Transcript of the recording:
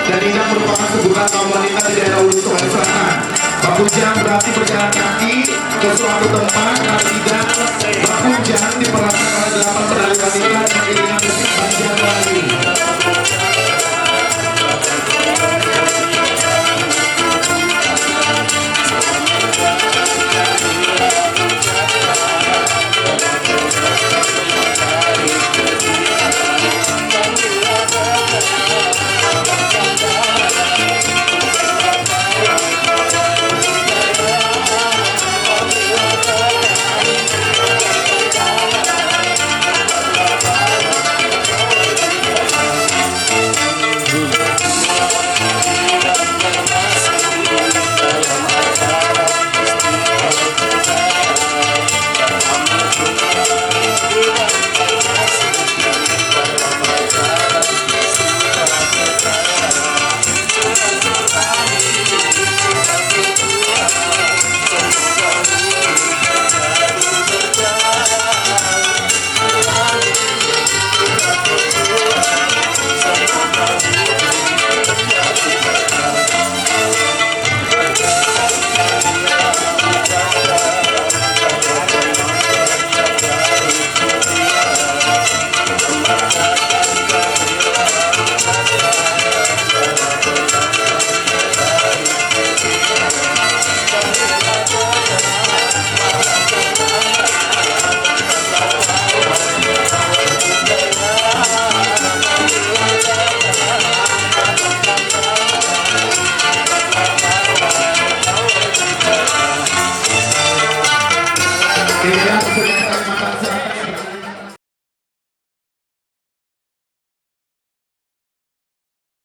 dan ini merupakan sebutan kaum wanita di daerah Hulu Sungai Selatan. Bakujang berarti berjalan kaki ke suatu tempat, dan tidak bakujang diperankan oleh 8 penari wanita dan iringan musik Banjar Bali. Terima kasih.